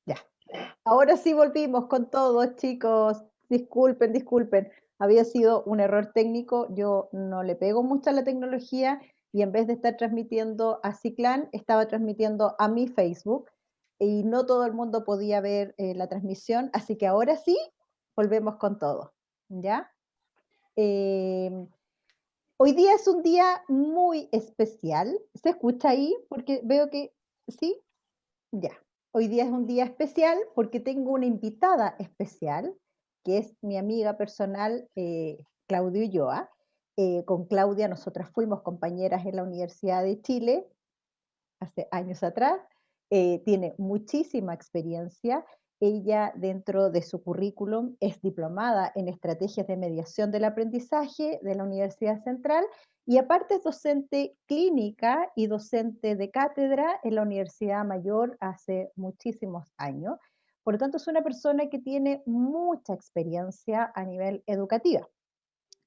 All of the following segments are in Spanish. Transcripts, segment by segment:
Ya. Ahora sí volvimos con todo, chicos. Disculpen, disculpen. Había sido un error técnico. Yo no le pego mucho a la tecnología y en vez de estar transmitiendo a Ciclán, estaba transmitiendo a mi Facebook y no todo el mundo podía ver la transmisión. Así que ahora sí, volvemos con todo. ¿Ya? Eh, Hoy día es un día muy especial. ¿Se escucha ahí? Porque veo que sí. Ya, hoy día es un día especial porque tengo una invitada especial, que es mi amiga personal, Claudia Ulloa. Con Claudia nosotras fuimos compañeras en la Universidad de Chile hace años atrás. Tiene muchísima experiencia. Ella, dentro de su currículum, es diplomada en estrategias de mediación del aprendizaje de la Universidad Central y aparte es docente clínica y docente de cátedra en la Universidad Mayor hace muchísimos años. Por lo tanto, es una persona que tiene mucha experiencia a nivel educativo.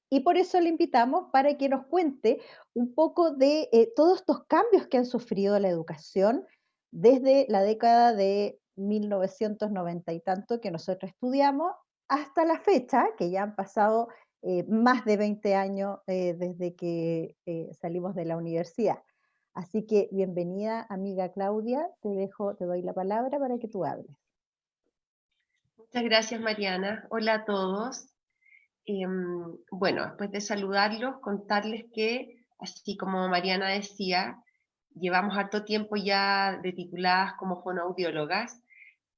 Y por eso le invitamos para que nos cuente un poco de todos estos cambios que han sufrido la educación desde la década de 1990 y tanto que nosotros estudiamos hasta la fecha, que ya han pasado más de 20 años desde que salimos de la universidad. Así que bienvenida, amiga Claudia, te doy la palabra para que tú hables. Muchas gracias, Mariana. Hola a todos. Bueno, después de saludarlos, contarles que, así como Mariana decía, llevamos harto tiempo ya de tituladas como fonoaudiólogas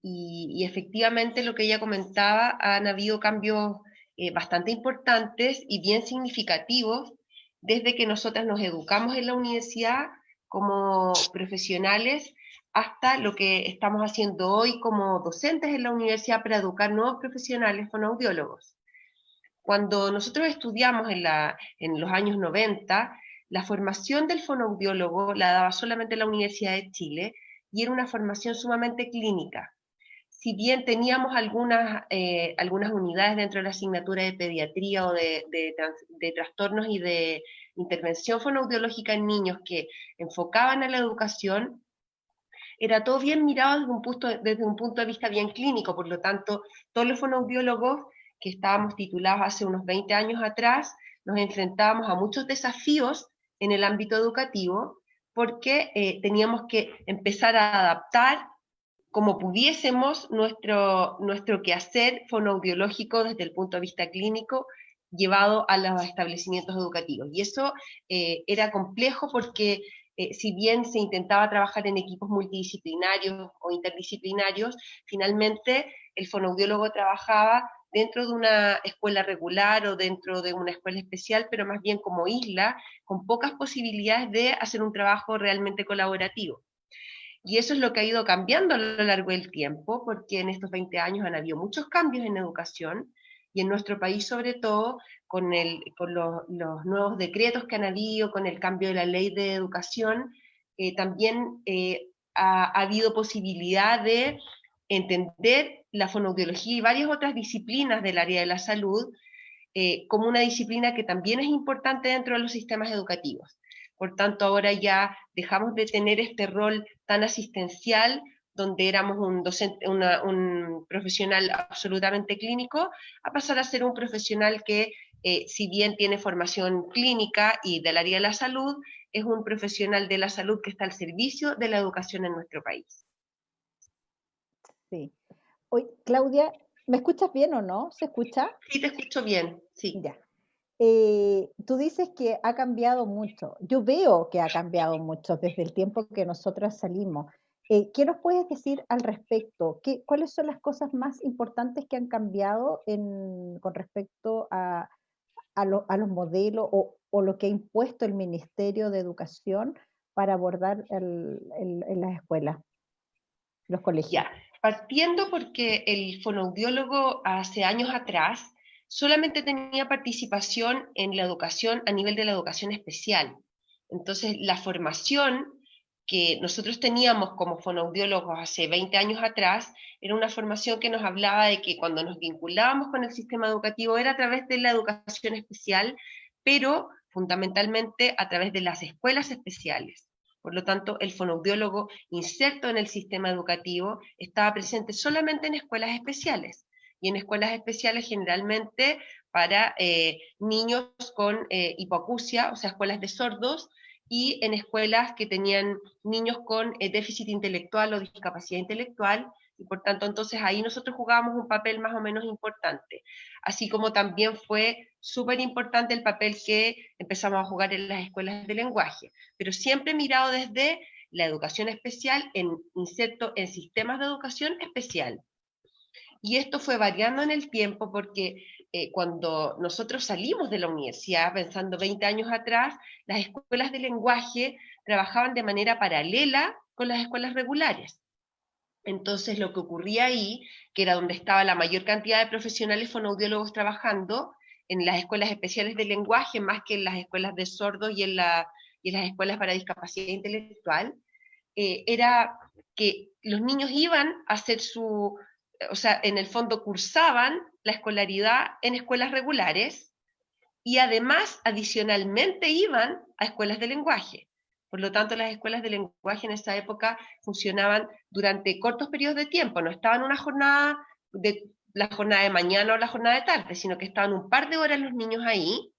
y efectivamente lo que ella comentaba, han habido cambios bastante importantes y bien significativos desde que nosotras nos educamos en la universidad como profesionales hasta lo que estamos haciendo hoy como docentes en la universidad para educar nuevos profesionales fonoaudiólogos. Cuando nosotros estudiamos en los años 90, la formación del fonoaudiólogo la daba solamente la Universidad de Chile y era una formación sumamente clínica. Si bien teníamos algunas unidades dentro de la asignatura de pediatría o de trastornos y de intervención fonoaudiológica en niños que enfocaban a la educación, era todo bien mirado desde un punto de vista bien clínico, por lo tanto, todos los fonoaudiólogos que estábamos titulados hace unos 20 años atrás, nos enfrentábamos a muchos desafíos en el ámbito educativo, porque teníamos que empezar a adaptar como pudiésemos nuestro quehacer fonoaudiológico desde el punto de vista clínico llevado a los establecimientos educativos. Y eso era complejo porque si bien se intentaba trabajar en equipos multidisciplinarios o interdisciplinarios, finalmente el fonoaudiólogo trabajaba dentro de una escuela regular o dentro de una escuela especial, pero más bien como isla, con pocas posibilidades de hacer un trabajo realmente colaborativo. Y eso es lo que ha ido cambiando a lo largo del tiempo, porque en estos 20 años han habido muchos cambios en educación y en nuestro país sobre todo con los nuevos decretos que han habido, con el cambio de la ley de educación, también ha habido posibilidad de entender la fonoaudiología y varias otras disciplinas del área de la salud como una disciplina que también es importante dentro de los sistemas educativos. Por tanto, ahora ya dejamos de tener este rol tan asistencial, donde éramos un docente, un profesional absolutamente clínico, a pasar a ser un profesional que, si bien tiene formación clínica y del área de la salud, es un profesional de la salud que está al servicio de la educación en nuestro país. Sí. Hoy, Claudia, ¿me escuchas bien o no? ¿Se escucha? Sí, te escucho bien, sí. Ya. Tú dices que ha cambiado mucho. Yo veo que ha cambiado mucho desde el tiempo que nosotros salimos. ¿Qué nos puedes decir al respecto? ¿Cuáles son las cosas más importantes que han cambiado con respecto a los modelos o lo que ha impuesto el Ministerio de Educación para abordar en las escuelas, los colegios? Ya, partiendo porque el fonoaudiólogo hace años atrás solamente tenía participación en la educación a nivel de la educación especial. Entonces, la formación que nosotros teníamos como fonoaudiólogos hace 20 años atrás era una formación que nos hablaba de que cuando nos vinculábamos con el sistema educativo era a través de la educación especial, pero fundamentalmente a través de las escuelas especiales. Por lo tanto, el fonoaudiólogo inserto en el sistema educativo estaba presente solamente en escuelas especiales. Y en escuelas especiales generalmente para niños con hipoacusia, o sea, escuelas de sordos, y en escuelas que tenían niños con déficit intelectual o discapacidad intelectual, y por tanto entonces ahí nosotros jugábamos un papel más o menos importante, así como también fue súper importante el papel que empezamos a jugar en las escuelas de lenguaje, pero siempre mirado desde la educación especial, inserto en sistemas de educación especial. Y esto fue variando en el tiempo porque cuando nosotros salimos de la universidad, pensando 20 años atrás, las escuelas de lenguaje trabajaban de manera paralela con las escuelas regulares. Entonces lo que ocurría ahí, que era donde estaba la mayor cantidad de profesionales fonoaudiólogos trabajando, en las escuelas especiales de lenguaje, más que en las escuelas de sordos y en las escuelas para discapacidad intelectual, era que los niños iban a hacer o sea, en el fondo cursaban la escolaridad en escuelas regulares y además, adicionalmente, iban a escuelas de lenguaje. Por lo tanto, las escuelas de lenguaje en esa época funcionaban durante cortos periodos de tiempo, no estaban una jornada la jornada de mañana o la jornada de tarde, sino que estaban un par de horas los niños ahí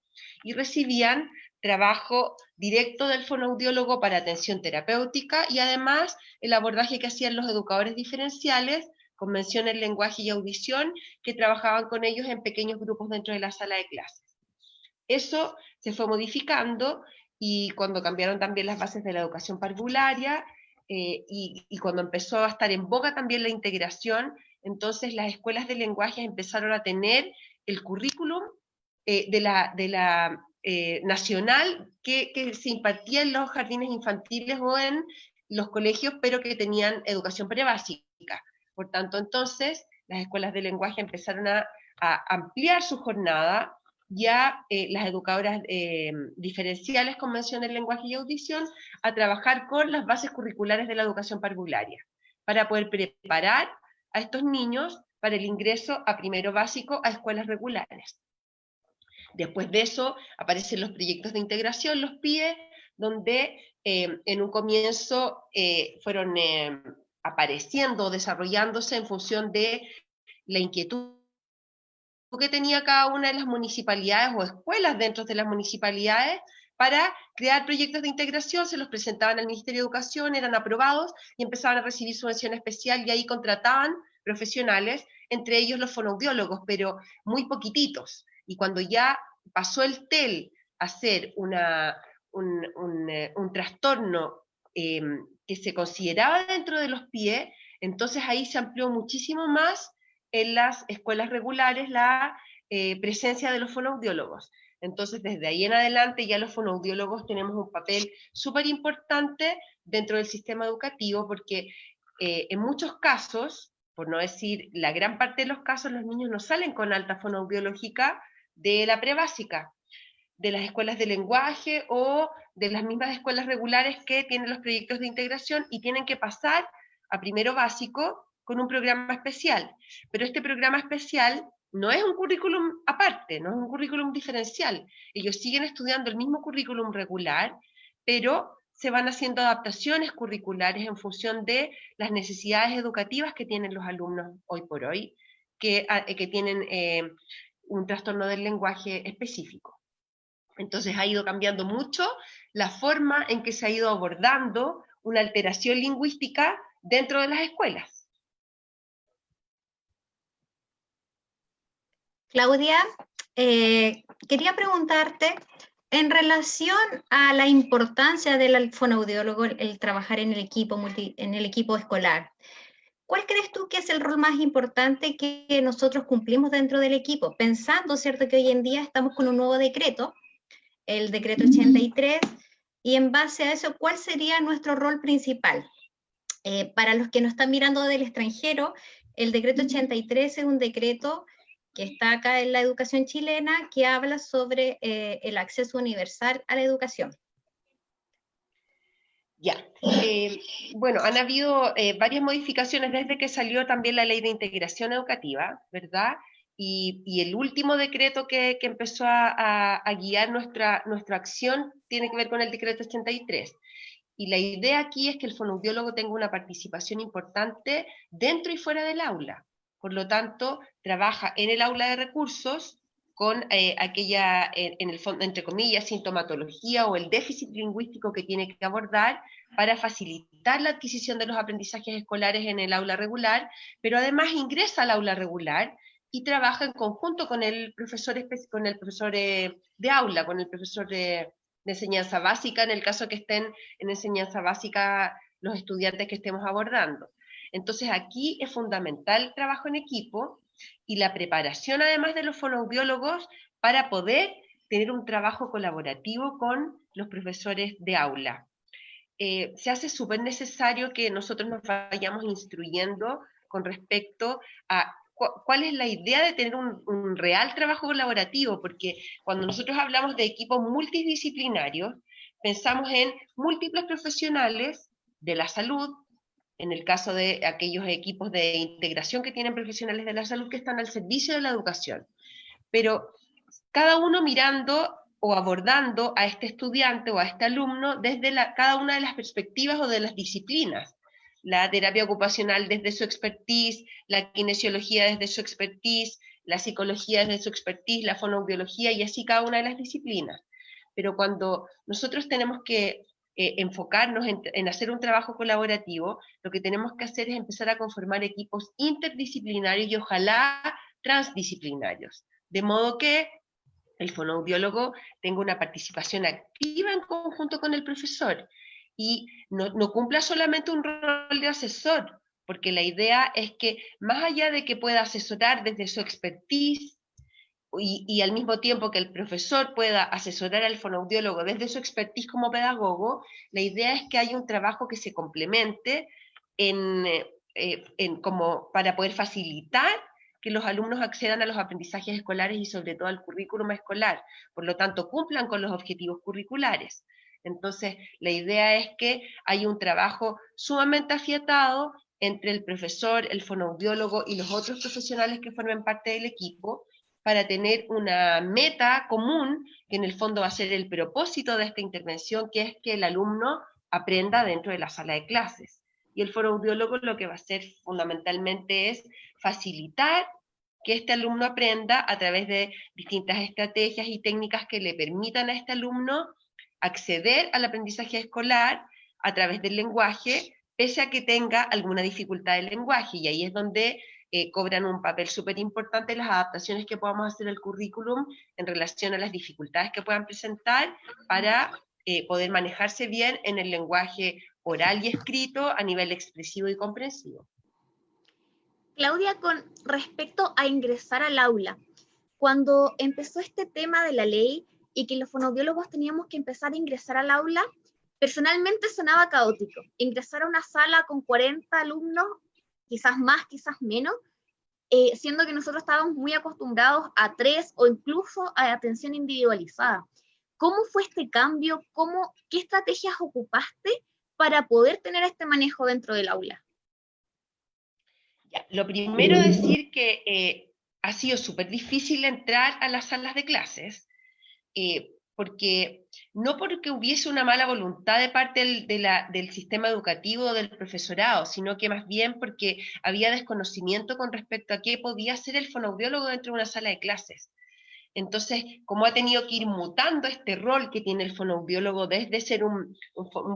y recibían trabajo directo del fonoaudiólogo para atención terapéutica y además el abordaje que hacían los educadores diferenciales con mención en lenguaje y audición, que trabajaban con ellos en pequeños grupos dentro de la sala de clases. Eso se fue modificando y cuando cambiaron también las bases de la educación parvularia y cuando empezó a estar en boga también la integración, entonces las escuelas de lenguaje empezaron a tener el currículum de la nacional que se impartía en los jardines infantiles o en los colegios, pero que tenían educación prebásica. Por tanto, entonces, las escuelas de lenguaje empezaron a ampliar su jornada, ya las educadoras diferenciales con mención en lenguaje y audición, a trabajar con las bases curriculares de la educación parvularia, para poder preparar a estos niños para el ingreso a primero básico a escuelas regulares. Después de eso aparecen los proyectos de integración, los PIE, donde en un comienzo fueron apareciendo, desarrollándose en función de la inquietud que tenía cada una de las municipalidades o escuelas dentro de las municipalidades para crear proyectos de integración, se los presentaban al Ministerio de Educación, eran aprobados y empezaban a recibir subvención especial y ahí contrataban profesionales, entre ellos los fonoaudiólogos, pero muy poquititos. Y cuando ya pasó el TEL a ser un trastorno que se consideraba dentro de los PIE, entonces ahí se amplió muchísimo más en las escuelas regulares la presencia de los fonoaudiólogos. Entonces, desde ahí en adelante ya los fonoaudiólogos tenemos un papel súper importante dentro del sistema educativo porque en muchos casos, por no decir la gran parte de los casos, los niños no salen con alta fonoaudiológica de la prebásica, de las escuelas de lenguaje o de las mismas escuelas regulares que tienen los proyectos de integración y tienen que pasar a primero básico con un programa especial. Pero este programa especial no es un currículum aparte, no es un currículum diferencial. Ellos siguen estudiando el mismo currículum regular, pero se van haciendo adaptaciones curriculares en función de las necesidades educativas que tienen los alumnos hoy por hoy, que tienen un trastorno del lenguaje específico. Entonces ha ido cambiando mucho la forma en que se ha ido abordando una alteración lingüística dentro de las escuelas. Claudia, quería preguntarte en relación a la importancia del fonoaudiólogo, el trabajar en el equipo escolar. ¿Cuál crees tú que es el rol más importante que nosotros cumplimos dentro del equipo? Pensando, ¿cierto?, que hoy en día estamos con un nuevo decreto, el decreto 83, y en base a eso, ¿cuál sería nuestro rol principal? Para los que nos están mirando del extranjero, el decreto 83 es un decreto que está acá en la educación chilena que habla sobre el acceso universal a la educación. Ya, bueno, han habido varias modificaciones desde que salió también la ley de integración educativa, ¿verdad? Y el último decreto que empezó a guiar nuestra acción tiene que ver con el decreto 83. Y la idea aquí es que el fonoaudiólogo tenga una participación importante dentro y fuera del aula. Por lo tanto, trabaja en el aula de recursos con aquella, en el fondo, entre comillas, sintomatología o el déficit lingüístico que tiene que abordar para facilitar la adquisición de los aprendizajes escolares en el aula regular, pero además ingresa al aula regular y trabaja en conjunto con el profesor, de aula, con el profesor de enseñanza básica, en el caso que estén en enseñanza básica los estudiantes que estemos abordando. Entonces aquí es fundamental el trabajo en equipo y la preparación además de los fonoaudiólogos para poder tener un trabajo colaborativo con los profesores de aula. Se hace súper necesario que nosotros nos vayamos instruyendo con respecto a cuál es la idea de tener un real trabajo colaborativo, porque cuando nosotros hablamos de equipos multidisciplinarios, pensamos en múltiples profesionales de la salud, en el caso de aquellos equipos de integración que tienen profesionales de la salud que están al servicio de la educación, pero cada uno mirando o abordando a este estudiante o a este alumno desde cada una de las perspectivas o de las disciplinas. La terapia ocupacional desde su expertise, la kinesiología desde su expertise, la psicología desde su expertise, la fonoaudiología y así cada una de las disciplinas. Pero cuando nosotros tenemos que enfocarnos en hacer un trabajo colaborativo, lo que tenemos que hacer es empezar a conformar equipos interdisciplinarios y ojalá transdisciplinarios. De modo que el fonoaudiólogo tenga una participación activa en conjunto con el profesor y no cumpla solamente un rol de asesor, porque la idea es que más allá de que pueda asesorar desde su expertise y al mismo tiempo que el profesor pueda asesorar al fonoaudiólogo desde su expertise como pedagogo, la idea es que haya un trabajo que se complemente como para poder facilitar que los alumnos accedan a los aprendizajes escolares y sobre todo al currículum escolar, por lo tanto cumplan con los objetivos curriculares. Entonces, la idea es que haya un trabajo sumamente afiatado entre el profesor, el fonoaudiólogo y los otros profesionales que formen parte del equipo para tener una meta común, que en el fondo va a ser el propósito de esta intervención, que es que el alumno aprenda dentro de la sala de clases. Y el fonoaudiólogo lo que va a hacer fundamentalmente es facilitar que este alumno aprenda a través de distintas estrategias y técnicas que le permitan a este alumno acceder al aprendizaje escolar a través del lenguaje, pese a que tenga alguna dificultad del lenguaje. Y ahí es donde cobran un papel súper importante las adaptaciones que podamos hacer al currículum en relación a las dificultades que puedan presentar para poder manejarse bien en el lenguaje oral y escrito a nivel expresivo y comprensivo. Claudia, con respecto a ingresar al aula, cuando empezó este tema de la ley y que los fonoaudiólogos teníamos que empezar a ingresar al aula, personalmente sonaba caótico. Ingresar a una sala con 40 alumnos, quizás más, quizás menos, siendo que nosotros estábamos muy acostumbrados a 3 o incluso a atención individualizada. ¿Cómo fue este cambio? ¿Qué estrategias ocupaste para poder tener este manejo dentro del aula? Ya, lo primero es decir que ha sido súper difícil entrar a las salas de clases, porque no porque hubiese una mala voluntad de parte del sistema educativo o del profesorado, sino que más bien porque había desconocimiento con respecto a qué podía hacer el fonoaudiólogo dentro de una sala de clases. Entonces, como ha tenido que ir mutando este rol que tiene el fonoaudiólogo desde ser un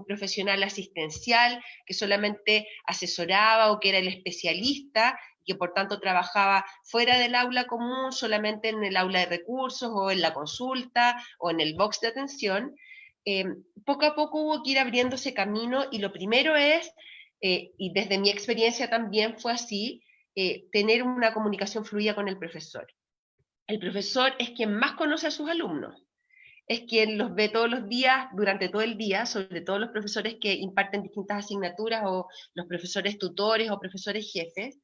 profesional asistencial que solamente asesoraba o que era el especialista, que por tanto trabajaba fuera del aula común, solamente en el aula de recursos o en la consulta o en el box de atención, poco a poco hubo que ir abriéndose camino y lo primero es, y desde mi experiencia también fue así, tener una comunicación fluida con el profesor. El profesor es quien más conoce a sus alumnos, es quien los ve todos los días, durante todo el día, sobre todo los profesores que imparten distintas asignaturas o los profesores tutores o profesores jefes,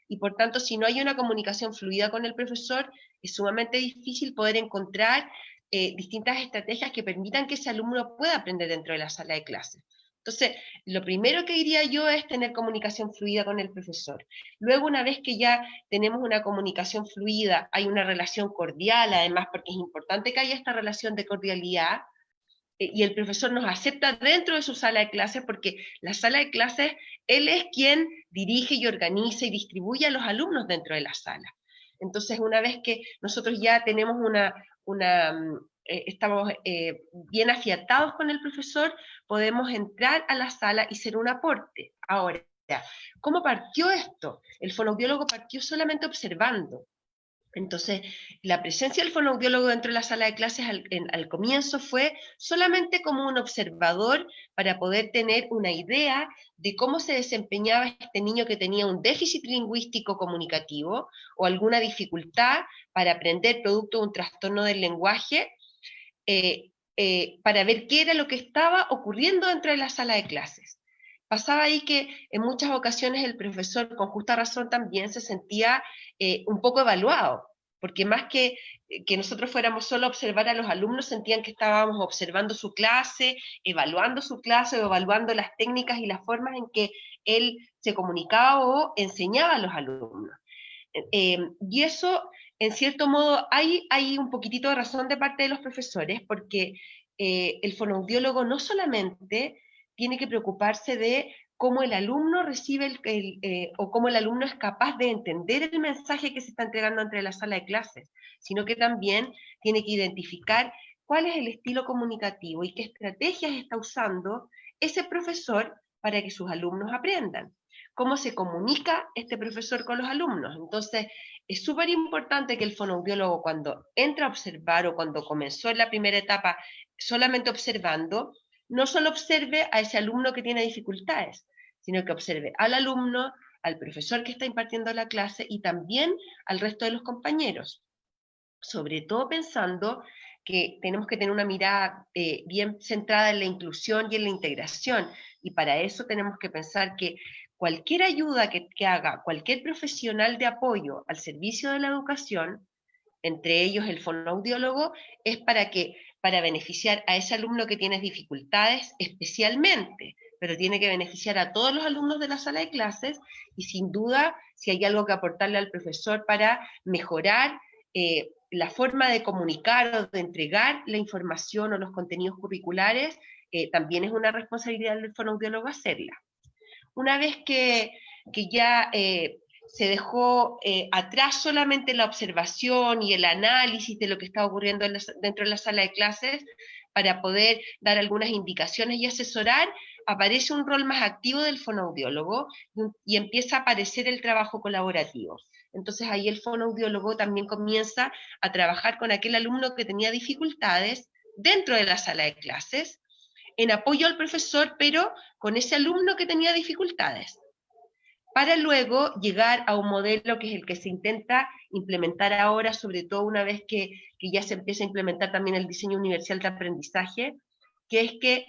y por tanto, si no hay una comunicación fluida con el profesor, es sumamente difícil poder encontrar distintas estrategias que permitan que ese alumno pueda aprender dentro de la sala de clases. Entonces, lo primero que diría yo es tener comunicación fluida con el profesor. Luego, una vez que ya tenemos una comunicación fluida, hay una relación cordial, además, porque es importante que haya esta relación de cordialidad, y el profesor nos acepta dentro de su sala de clases, porque la sala de clases, él es quien dirige y organiza y distribuye a los alumnos dentro de la sala. Entonces, una vez que nosotros ya tenemos estamos bien afiatados con el profesor, podemos entrar a la sala y ser un aporte. Ahora, ¿cómo partió esto? El fonoaudiólogo partió solamente observando. Entonces, la presencia del fonoaudiólogo dentro de la sala de clases al comienzo fue solamente como un observador para poder tener una idea de cómo se desempeñaba este niño que tenía un déficit lingüístico comunicativo o alguna dificultad para aprender producto de un trastorno del lenguaje, para ver qué era lo que estaba ocurriendo dentro de la sala de clases. Pasaba ahí que en muchas ocasiones el profesor, con justa razón, también se sentía un poco evaluado, porque más que nosotros fuéramos solo a observar a los alumnos, sentían que estábamos observando su clase, evaluando su clase, o evaluando las técnicas y las formas en que él se comunicaba o enseñaba a los alumnos. Y eso, en cierto modo, hay un poquitito de razón de parte de los profesores, porque el fonoaudiólogo no solamente tiene que preocuparse de cómo el alumno recibe o cómo el alumno es capaz de entender el mensaje que se está entregando entre la sala de clases, sino que también tiene que identificar cuál es el estilo comunicativo y qué estrategias está usando ese profesor para que sus alumnos aprendan. Cómo se comunica este profesor con los alumnos. Entonces, es súper importante que el fonoaudiólogo, cuando entra a observar o cuando comenzó en la primera etapa solamente observando, no solo observe a ese alumno que tiene dificultades, sino que observe al alumno, al profesor que está impartiendo la clase y también al resto de los compañeros. Sobre todo pensando que tenemos que tener una mirada bien centrada en la inclusión y en la integración, y para eso tenemos que pensar que cualquier ayuda que haga cualquier profesional de apoyo al servicio de la educación, entre ellos el fonoaudiólogo, es para beneficiar a ese alumno que tiene dificultades especialmente, pero tiene que beneficiar a todos los alumnos de la sala de clases, y sin duda, si hay algo que aportarle al profesor para mejorar la forma de comunicar o de entregar la información o los contenidos curriculares, también es una responsabilidad del fonoaudiólogo hacerla. Una vez que ya se dejó atrás solamente la observación y el análisis de lo que está ocurriendo dentro de la sala de clases, para poder dar algunas indicaciones y asesorar, aparece un rol más activo del fonoaudiólogo y empieza a aparecer el trabajo colaborativo. Entonces ahí el fonoaudiólogo también comienza a trabajar con aquel alumno que tenía dificultades dentro de la sala de clases, en apoyo al profesor, pero con ese alumno que tenía dificultades, para luego llegar a un modelo que es el que se intenta implementar ahora, sobre todo una vez que ya se empieza a implementar también el diseño universal de aprendizaje, que es que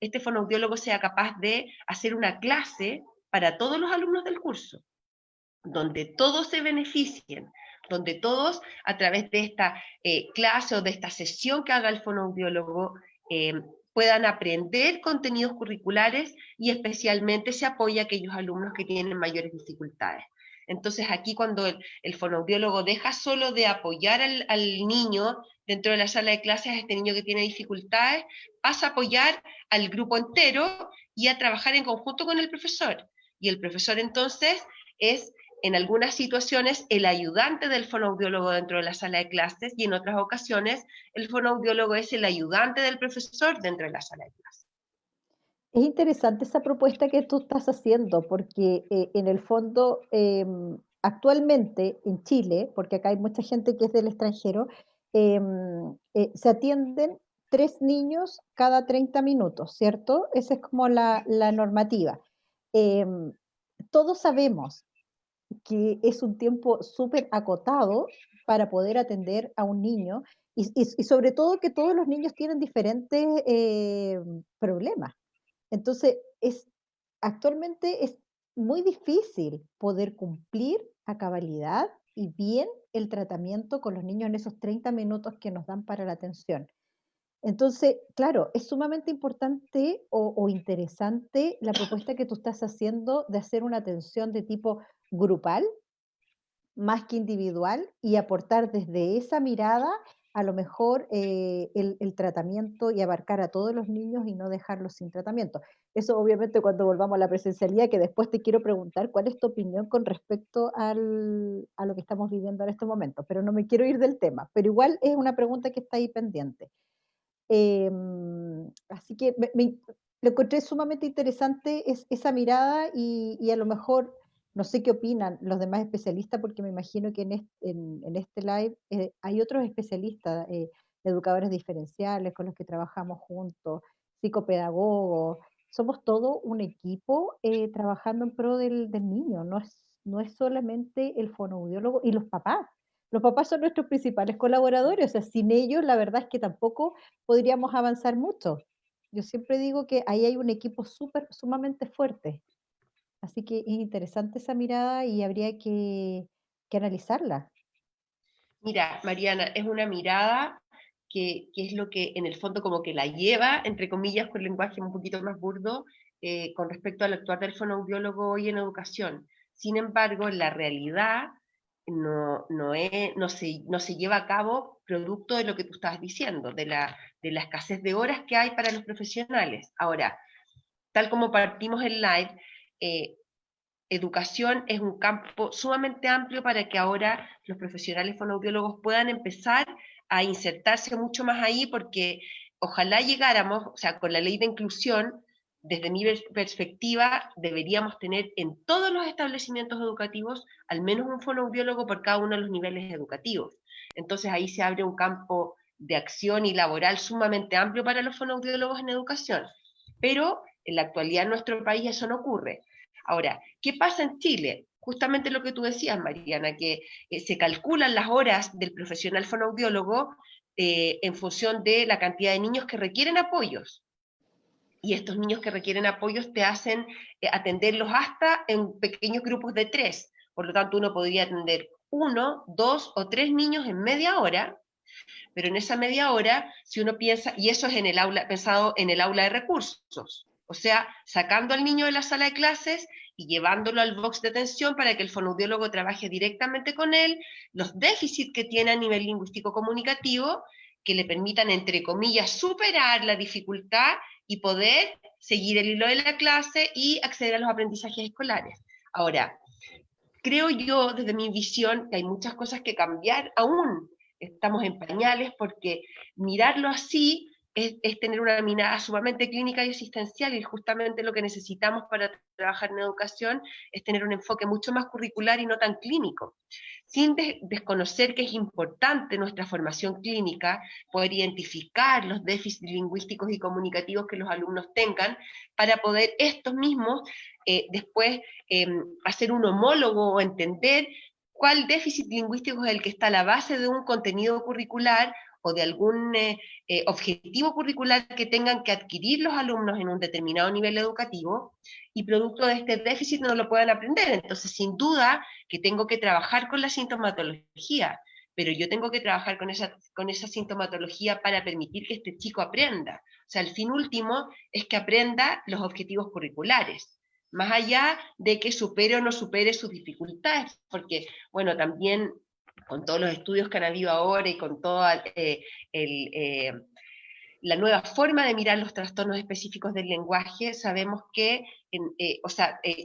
este fonoaudiólogo sea capaz de hacer una clase para todos los alumnos del curso, donde todos se beneficien, donde todos, a través de esta clase o de esta sesión que haga el fonoaudiólogo, puedan aprender contenidos curriculares, y especialmente se apoya a aquellos alumnos que tienen mayores dificultades. Entonces aquí, cuando el fonoaudiólogo deja solo de apoyar al niño dentro de la sala de clases, a este niño que tiene dificultades, pasa a apoyar al grupo entero y a trabajar en conjunto con el profesor. Y el profesor entonces es, en algunas situaciones, el ayudante del fonoaudiólogo dentro de la sala de clases, y en otras ocasiones el fonoaudiólogo es el ayudante del profesor dentro de la sala de clases. Es interesante esa propuesta que tú estás haciendo, porque en el fondo, actualmente en Chile, porque acá hay mucha gente que es del extranjero, se atienden 3 niños cada 30 minutos, ¿cierto? Esa es como la normativa. Em, Todos sabemos que es un tiempo súper acotado para poder atender a un niño, y sobre todo que todos los niños tienen diferentes problemas. Entonces, actualmente es muy difícil poder cumplir a cabalidad y bien el tratamiento con los niños en esos 30 minutos que nos dan para la atención. Entonces, claro, es sumamente importante o interesante la propuesta que tú estás haciendo de hacer una atención de tipo grupal más que individual, y aportar desde esa mirada a lo mejor el tratamiento y abarcar a todos los niños y no dejarlos sin tratamiento. Eso obviamente cuando volvamos a la presencialidad, que después te quiero preguntar cuál es tu opinión con respecto a lo que estamos viviendo en estos momentos, pero no me quiero ir del tema, pero igual es una pregunta que está ahí pendiente. Así que lo encontré sumamente interesante esa mirada y a lo mejor, no sé qué opinan los demás especialistas, porque me imagino que en este live hay otros especialistas, educadores diferenciales con los que trabajamos juntos, psicopedagogos, somos todo un equipo trabajando en pro del niño, no es solamente el fonoaudiólogo y los papás. Los papás son nuestros principales colaboradores, o sea, sin ellos la verdad es que tampoco podríamos avanzar mucho. Yo siempre digo que ahí hay un equipo sumamente fuerte. Así que es interesante esa mirada y habría que analizarla. Mira, Mariana, es una mirada que es lo que en el fondo como que la lleva, entre comillas, con lenguaje un poquito más burdo, con respecto al actuar del fonoaudiólogo hoy en educación. Sin embargo, la realidad no se lleva a cabo producto de lo que tú estabas diciendo, de la escasez de horas que hay para los profesionales. Ahora, tal como partimos el live, educación es un campo sumamente amplio para que ahora los profesionales fonoaudiólogos puedan empezar a insertarse mucho más ahí, porque ojalá llegáramos, o sea, con la ley de inclusión, desde mi perspectiva, deberíamos tener en todos los establecimientos educativos al menos un fonoaudiólogo por cada uno de los niveles educativos. Entonces ahí se abre un campo de acción y laboral sumamente amplio para los fonoaudiólogos en educación. Pero en la actualidad en nuestro país eso no ocurre. Ahora, ¿qué pasa en Chile? Justamente lo que tú decías, Mariana, que se calculan las horas del profesional fonoaudiólogo en función de la cantidad de niños que requieren apoyos. Y estos niños que requieren apoyos te hacen atenderlos hasta en pequeños grupos de 3. Por lo tanto, uno podría atender 1, 2 o 3 niños en media hora, pero en esa media hora, si uno piensa, y eso es en el aula, pensado en el aula de recursos, o sea, sacando al niño de la sala de clases y llevándolo al box de atención para que el fonoaudiólogo trabaje directamente con él, los déficits que tiene a nivel lingüístico comunicativo, que le permitan, entre comillas, superar la dificultad y poder seguir el hilo de la clase y acceder a los aprendizajes escolares. Ahora, creo yo, desde mi visión, que hay muchas cosas que cambiar aún. Estamos en pañales porque mirarlo así es tener una mirada sumamente clínica y asistencial, y justamente lo que necesitamos para trabajar en educación es tener un enfoque mucho más curricular y no tan clínico, sin desconocer que es importante nuestra formación clínica, poder identificar los déficits lingüísticos y comunicativos que los alumnos tengan, para poder estos mismos después hacer un homólogo o entender cuál déficit lingüístico es el que está a la base de un contenido curricular o de algún objetivo curricular que tengan que adquirir los alumnos en un determinado nivel educativo, y producto de este déficit no lo puedan aprender. Entonces, sin duda que tengo que trabajar con la sintomatología, pero yo tengo que trabajar con esa sintomatología para permitir que este chico aprenda. O sea, el fin último es que aprenda los objetivos curriculares, más allá de que supere o no supere sus dificultades, porque, bueno, también con todos los estudios que han habido ahora y con toda la nueva forma de mirar los trastornos específicos del lenguaje, sabemos que,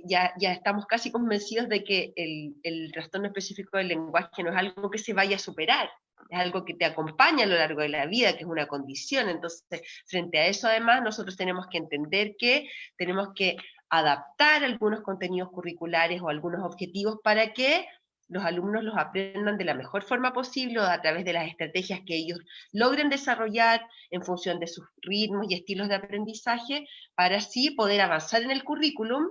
ya estamos casi convencidos de que el trastorno específico del lenguaje no es algo que se vaya a superar, es algo que te acompaña a lo largo de la vida, que es una condición. Entonces, frente a eso, además, nosotros tenemos que entender que tenemos que adaptar algunos contenidos curriculares o algunos objetivos para que los alumnos los aprendan de la mejor forma posible, o a través de las estrategias que ellos logren desarrollar en función de sus ritmos y estilos de aprendizaje, para así poder avanzar en el currículum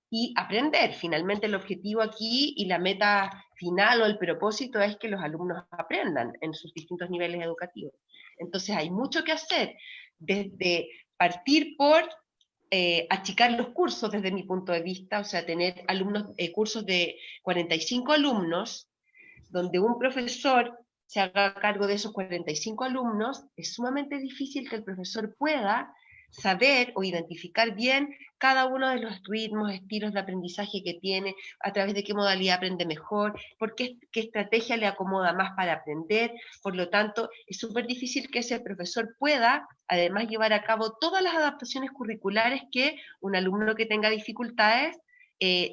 y aprender. Finalmente el objetivo aquí y la meta final o el propósito es que los alumnos aprendan en sus distintos niveles educativos. Entonces hay mucho que hacer, desde partir por achicar los cursos desde mi punto de vista, o sea, tener cursos de 45 alumnos, donde un profesor se haga cargo de esos 45 alumnos. Es sumamente difícil que el profesor pueda saber o identificar bien cada uno de los ritmos, estilos de aprendizaje que tiene, a través de qué modalidad aprende mejor, qué estrategia le acomoda más para aprender. Por lo tanto, es súper difícil que ese profesor pueda, además, llevar a cabo todas las adaptaciones curriculares que un alumno que tenga dificultades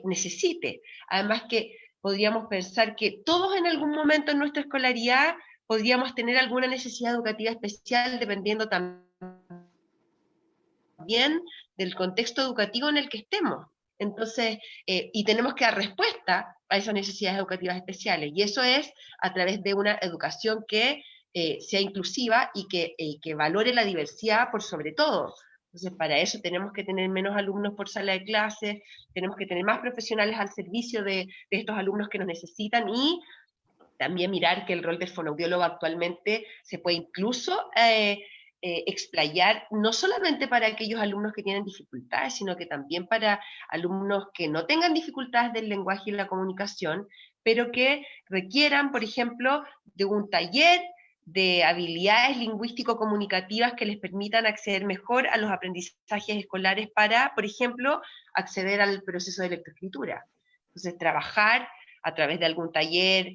necesite. Además que podríamos pensar que todos en algún momento en nuestra escolaridad podríamos tener alguna necesidad educativa especial, dependiendo también del contexto educativo en el que estemos. Entonces, y tenemos que dar respuesta a esas necesidades educativas especiales, y eso es a través de una educación que sea inclusiva y que valore la diversidad por sobre todo. Entonces, para eso tenemos que tener menos alumnos por sala de clases, tenemos que tener más profesionales al servicio de estos alumnos que nos necesitan, y también mirar que el rol del fonoaudiólogo actualmente se puede incluso explayar no solamente para aquellos alumnos que tienen dificultades, sino que también para alumnos que no tengan dificultades del lenguaje y la comunicación, pero que requieran, por ejemplo, de un taller de habilidades lingüístico-comunicativas que les permitan acceder mejor a los aprendizajes escolares para, por ejemplo, acceder al proceso de lectoescritura. Entonces, trabajar a través de algún taller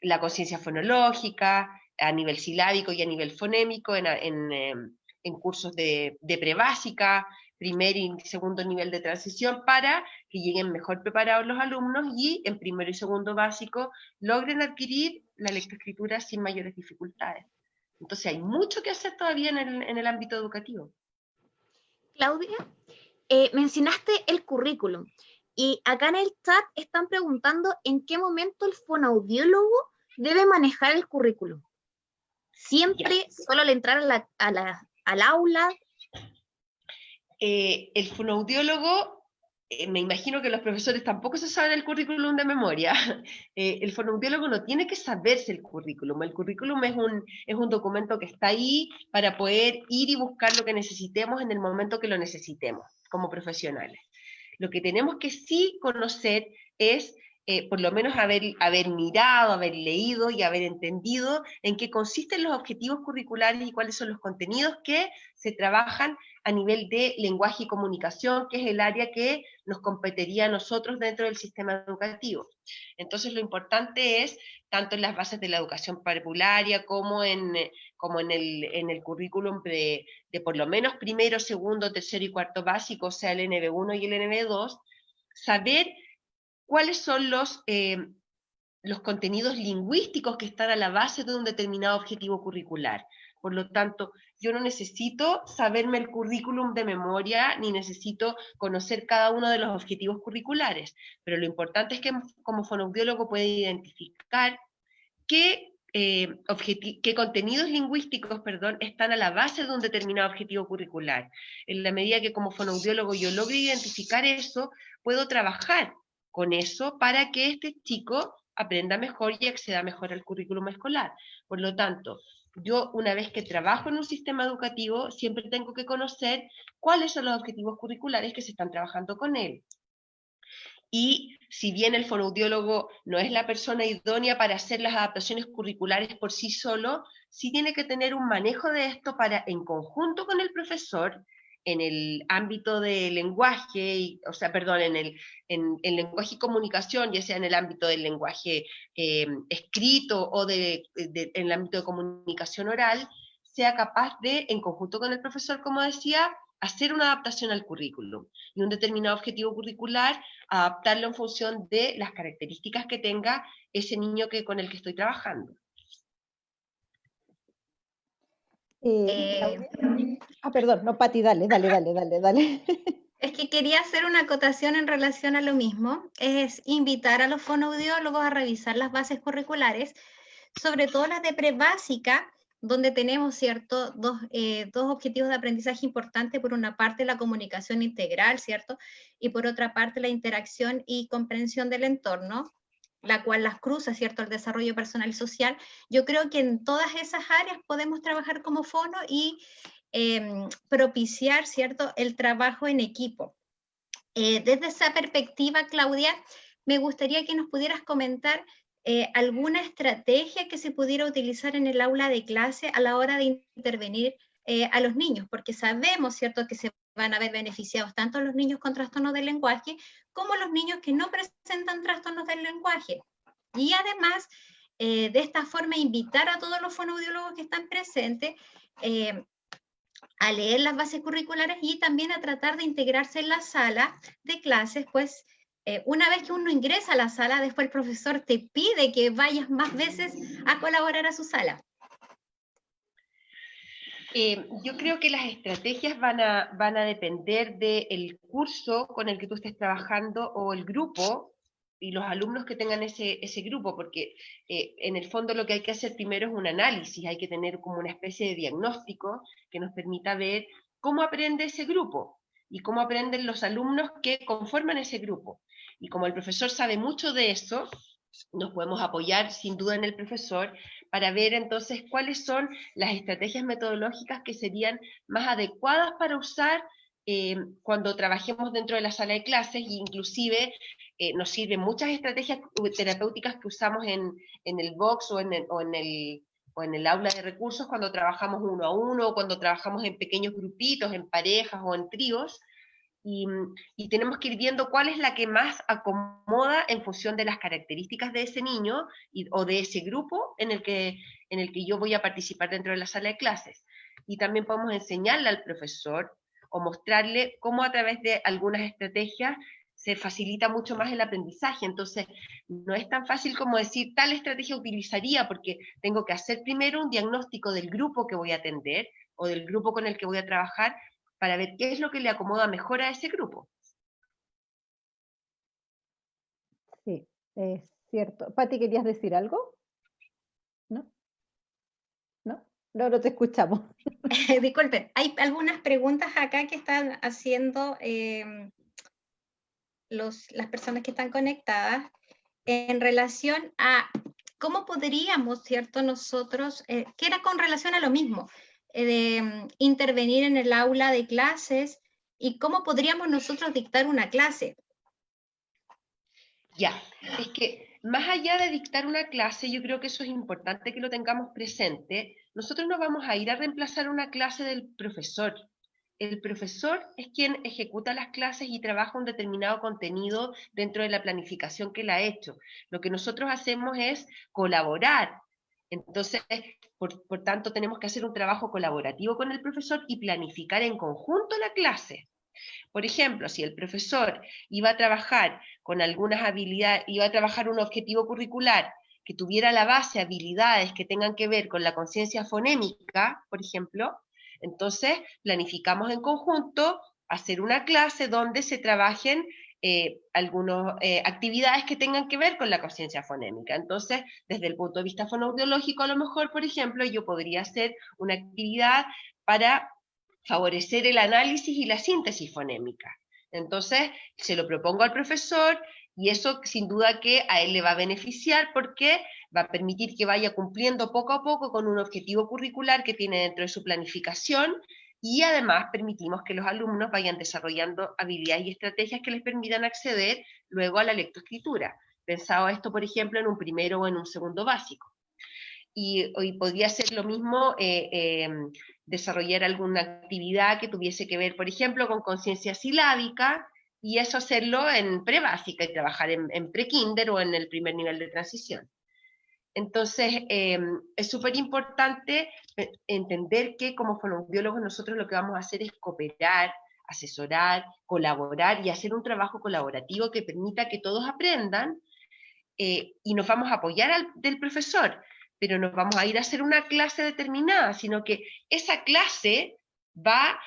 la conciencia fonológica, a nivel silábico y a nivel fonémico, en cursos de prebásica, primer y segundo nivel de transición, para que lleguen mejor preparados los alumnos y en primero y segundo básico logren adquirir la lectoescritura sin mayores dificultades. Entonces hay mucho que hacer todavía en el ámbito educativo. Claudia, mencionaste el currículum. Y acá en el chat están preguntando en qué momento el fonoaudiólogo debe manejar el currículum. ¿Siempre solo al entrar al aula? El fonoaudiólogo, me imagino que los profesores tampoco se saben el currículum de memoria. El fonoaudiólogo no tiene que saberse el currículum. El currículum es un documento que está ahí para poder ir y buscar lo que necesitemos en el momento que lo necesitemos como profesionales. Lo que tenemos que sí conocer es, por lo menos haber mirado, haber leído y haber entendido en qué consisten los objetivos curriculares y cuáles son los contenidos que se trabajan a nivel de lenguaje y comunicación, que es el área que nos competiría a nosotros dentro del sistema educativo. Entonces, lo importante es, tanto en las bases de la educación parvularia como en el currículum de por lo menos primero, segundo, tercero y cuarto básico, o sea, el NB1 y el NB2, saber cuáles son los contenidos lingüísticos que están a la base de un determinado objetivo curricular. Por lo tanto, yo no necesito saberme el currículum de memoria, ni necesito conocer cada uno de los objetivos curriculares, pero lo importante es que como fonoaudiólogo pueda identificar qué contenidos lingüísticos, están a la base de un determinado objetivo curricular. En la medida que como fonoaudiólogo yo logre identificar eso, puedo trabajar con eso para que este chico aprenda mejor y acceda mejor al currículum escolar. Por lo tanto, yo una vez que trabajo en un sistema educativo, siempre tengo que conocer cuáles son los objetivos curriculares que se están trabajando con él. Y si bien el fonoaudiólogo no es la persona idónea para hacer las adaptaciones curriculares por sí solo, sí tiene que tener un manejo de esto para, en conjunto con el profesor, en el ámbito de lenguaje, en lenguaje y comunicación, ya sea en el ámbito del lenguaje escrito o en el ámbito de comunicación oral, sea capaz de, en conjunto con el profesor, como decía, hacer una adaptación al currículum y un determinado objetivo curricular, adaptarlo en función de las características que tenga ese niño con el que estoy trabajando. Perdón, no, Pati, dale. Es que quería hacer una acotación en relación a lo mismo, es invitar a los fonoaudiólogos a revisar las bases curriculares, sobre todo las de prebásica, donde tenemos, ¿cierto?, dos objetivos de aprendizaje importantes, por una parte la comunicación integral, ¿cierto?, y por otra parte la interacción y comprensión del entorno, la cual las cruza, ¿cierto?, el desarrollo personal y social. Yo creo que en todas esas áreas podemos trabajar como fono y propiciar, ¿cierto?, el trabajo en equipo. Desde esa perspectiva, Claudia, me gustaría que nos pudieras comentar alguna estrategia que se pudiera utilizar en el aula de clase a la hora de intervenir a los niños, porque sabemos, ¿cierto?, que se van a ver beneficiados tanto los niños con trastornos del lenguaje como los niños que no presentan trastornos del lenguaje. Y además, de esta forma, invitar a todos los fonoaudiólogos que están presentes a leer las bases curriculares y también a tratar de integrarse en la sala de clases, pues una vez que uno ingresa a la sala, después el profesor te pide que vayas más veces a colaborar a su sala. Yo creo que las estrategias van a depender del curso con el que tú estés trabajando o el grupo y los alumnos que tengan ese grupo, porque en el fondo lo que hay que hacer primero es un análisis, hay que tener como una especie de diagnóstico que nos permita ver cómo aprende ese grupo y cómo aprenden los alumnos que conforman ese grupo. Y como el profesor sabe mucho de eso, nos podemos apoyar sin duda en el profesor para ver entonces cuáles son las estrategias metodológicas que serían más adecuadas para usar cuando trabajemos dentro de la sala de clases, e inclusive nos sirven muchas estrategias terapéuticas que usamos en el box o en el aula de recursos cuando trabajamos uno a uno, o cuando trabajamos en pequeños grupitos, en parejas o en tríos, y tenemos que ir viendo cuál es la que más acomoda en función de las características de ese niño o de ese grupo en el que yo voy a participar dentro de la sala de clases. Y también podemos enseñarle al profesor o mostrarle cómo a través de algunas estrategias se facilita mucho más el aprendizaje. Entonces, no es tan fácil como decir tal estrategia utilizaría, porque tengo que hacer primero un diagnóstico del grupo que voy a atender o del grupo con el que voy a trabajar, para ver qué es lo que le acomoda mejor a ese grupo. Sí, es cierto. Pati, ¿querías decir algo? ¿No? ¿No? No, no te escuchamos. Disculpen, hay algunas preguntas acá que están haciendo las personas que están conectadas en relación a cómo podríamos, ¿cierto? Nosotros, que era con relación a lo mismo, de intervenir en el aula de clases y cómo podríamos nosotros dictar una clase. Ya, es que más allá de dictar una clase, yo creo que eso es importante que lo tengamos presente. Nosotros no vamos a ir a reemplazar una clase del profesor. El profesor es quien ejecuta las clases y trabaja un determinado contenido dentro de la planificación que él ha hecho. Lo que nosotros hacemos es colaborar. Entonces, por tanto, tenemos que hacer un trabajo colaborativo con el profesor y planificar en conjunto la clase. Por ejemplo, si el profesor iba a trabajar con algunas habilidades, iba a trabajar un objetivo curricular que tuviera la base habilidades que tengan que ver con la conciencia fonémica, por ejemplo, entonces planificamos en conjunto hacer una clase donde se trabajen algunas actividades que tengan que ver con la conciencia fonémica. Entonces, desde el punto de vista fonoaudiológico, a lo mejor, por ejemplo, yo podría hacer una actividad para favorecer el análisis y la síntesis fonémica. Entonces, se lo propongo al profesor y eso sin duda que a él le va a beneficiar porque va a permitir que vaya cumpliendo poco a poco con un objetivo curricular que tiene dentro de su planificación y además permitimos que los alumnos vayan desarrollando habilidades y estrategias que les permitan acceder luego a la lectoescritura. Pensado esto, por ejemplo, en un primero o en un segundo básico. Y podría ser lo mismo desarrollar alguna actividad que tuviese que ver, por ejemplo, con conciencia silábica, y eso hacerlo en prebásica y trabajar en pre-kinder o en el primer nivel de transición. Entonces, es súper importante entender que como fonoaudiólogos nosotros lo que vamos a hacer es cooperar, asesorar, colaborar y hacer un trabajo colaborativo que permita que todos aprendan y nos vamos a apoyar del profesor, pero no vamos a ir a hacer una clase determinada, sino que esa clase va,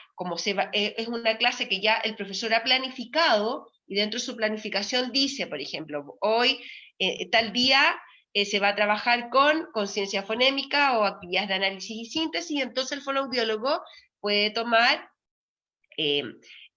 es una clase que ya el profesor ha planificado y dentro de su planificación dice, por ejemplo, hoy, tal día, se va a trabajar con conciencia fonémica o actividades de análisis y síntesis, y entonces el fonoaudiólogo puede tomar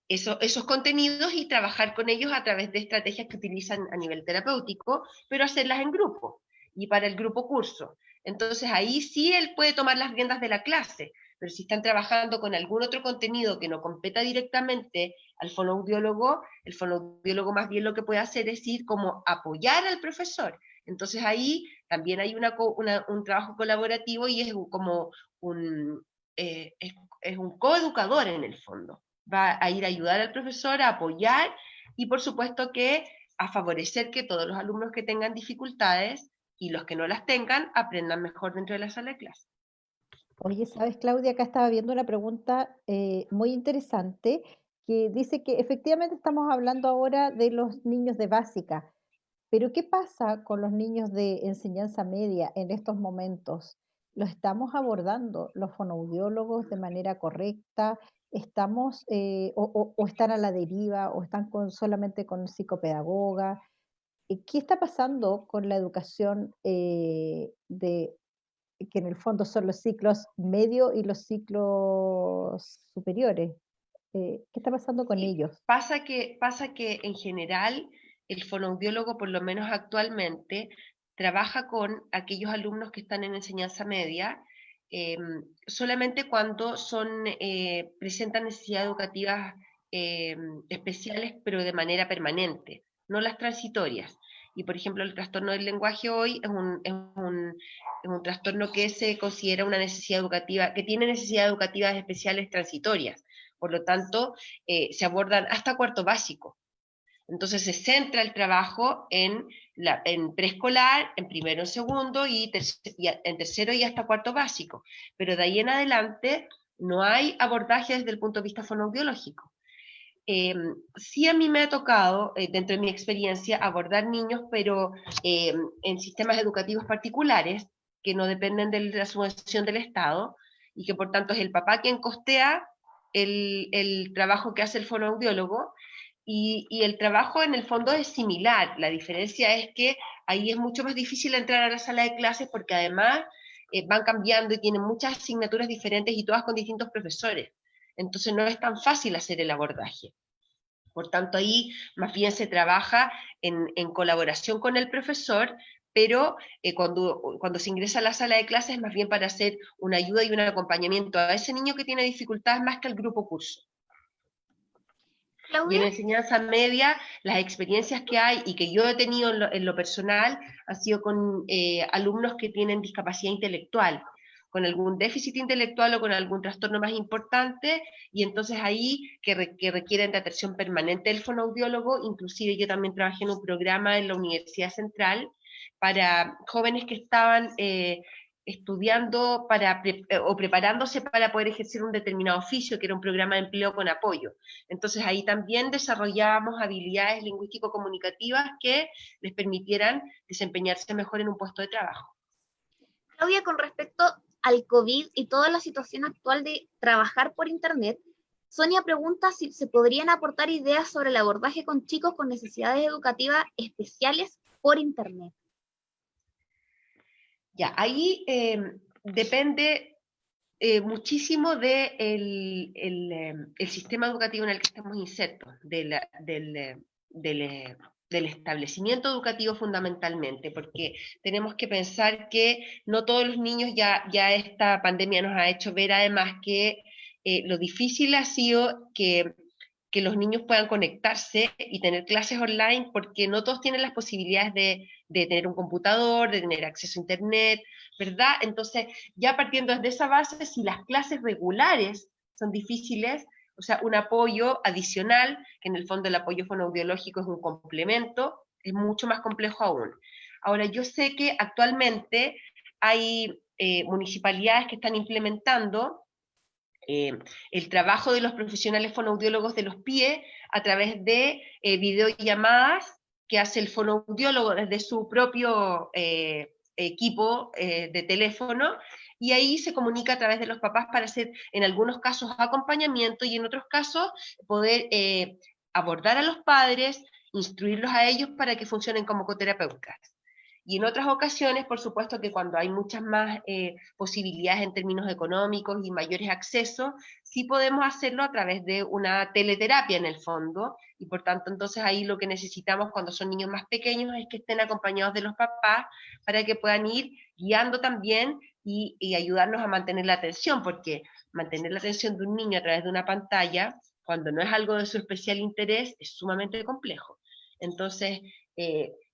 esos contenidos y trabajar con ellos a través de estrategias que utilizan a nivel terapéutico, pero hacerlas en grupo y para el grupo curso. Entonces ahí sí él puede tomar las riendas de la clase, pero si están trabajando con algún otro contenido que no competa directamente al fonoaudiólogo, el fonoaudiólogo más bien lo que puede hacer es ir como apoyar al profesor. Entonces ahí también hay un trabajo colaborativo y es como un coeducador en el fondo. Va a ir a ayudar al profesor, a apoyar y por supuesto que a favorecer que todos los alumnos que tengan dificultades y los que no las tengan aprendan mejor dentro de la sala de clase. Oye, ¿sabes, Claudia? Acá estaba viendo una pregunta muy interesante que dice que efectivamente estamos hablando ahora de los niños de básica, pero ¿qué pasa con los niños de enseñanza media en estos momentos? ¿Los estamos abordando los fonoaudiólogos de manera correcta? ¿Estamos o están a la deriva o están solamente con psicopedagoga? ¿Qué está pasando con la educación de que en el fondo son los ciclos medio y los ciclos superiores? ¿Qué está pasando con Sí, ellos? pasa que en general el fonoaudiólogo, por lo menos actualmente, trabaja con aquellos alumnos que están en enseñanza media eh, solamente cuando presentan necesidades educativas eh, especiales, pero de manera permanente, no las transitorias. Y por ejemplo, el trastorno del lenguaje hoy es un trastorno que se considera una necesidad educativa, que tiene necesidades educativas especiales transitorias. Por lo tanto, se abordan hasta cuarto básico. Entonces se centra el trabajo en preescolar, en primero, en segundo y en tercero y hasta cuarto básico. Pero de ahí en adelante no hay abordaje desde el punto de vista fonoaudiológico. Sí a mí me ha tocado, dentro de mi experiencia, abordar niños, pero en sistemas educativos particulares, que no dependen de la subvención del Estado, y que por tanto es el papá quien costea el trabajo que hace el fonoaudiólogo, y el trabajo en el fondo es similar. La diferencia es que ahí es mucho más difícil entrar a la sala de clases porque además van cambiando y tienen muchas asignaturas diferentes y todas con distintos profesores. Entonces no es tan fácil hacer el abordaje. Por tanto, ahí más bien se trabaja en colaboración con el profesor, pero cuando se ingresa a la sala de clases es más bien para hacer una ayuda y un acompañamiento a ese niño que tiene dificultades más que al grupo curso. Y en Claudia, la enseñanza media, las experiencias que hay y que yo he tenido en lo personal han sido con alumnos que tienen discapacidad intelectual, con algún déficit intelectual o con algún trastorno más importante, y entonces ahí que requieren de atención permanente del fonoaudiólogo. Inclusive yo también trabajé en un programa en la Universidad Central para jóvenes que estaban estudiando o preparándose para poder ejercer un determinado oficio, que era un programa de empleo con apoyo. Entonces ahí también desarrollábamos habilidades lingüístico-comunicativas que les permitieran desempeñarse mejor en un puesto de trabajo. Claudia, con respecto al COVID y toda la situación actual de trabajar por Internet, Sonia pregunta si se podrían aportar ideas sobre el abordaje con chicos con necesidades educativas especiales por Internet. Ya, ahí depende muchísimo del el sistema educativo en el que estamos insertos, del establecimiento educativo fundamentalmente, porque tenemos que pensar que no todos los niños, ya esta pandemia nos ha hecho ver además que lo difícil ha sido que los niños puedan conectarse y tener clases online, porque no todos tienen las posibilidades de tener un computador, de tener acceso a internet, ¿verdad? Entonces, ya partiendo desde esa base, si las clases regulares son difíciles, o sea, un apoyo adicional, que en el fondo el apoyo fonoaudiológico es un complemento, es mucho más complejo aún. Ahora, yo sé que actualmente hay municipalidades que están implementando el trabajo de los profesionales fonoaudiólogos de los PIE a través de videollamadas que hace el fonoaudiólogo desde su propio equipo de teléfono, y ahí se comunica a través de los papás para hacer en algunos casos acompañamiento y en otros casos poder abordar a los padres, instruirlos a ellos para que funcionen como coterapeutas. Y en otras ocasiones, por supuesto que cuando hay muchas más posibilidades en términos económicos y mayores accesos, sí podemos hacerlo a través de una teleterapia en el fondo, y por tanto entonces ahí lo que necesitamos cuando son niños más pequeños es que estén acompañados de los papás para que puedan ir guiando también y ayudarnos a mantener la atención, porque mantener la atención de un niño a través de una pantalla, cuando no es algo de su especial interés, es sumamente complejo. Entonces,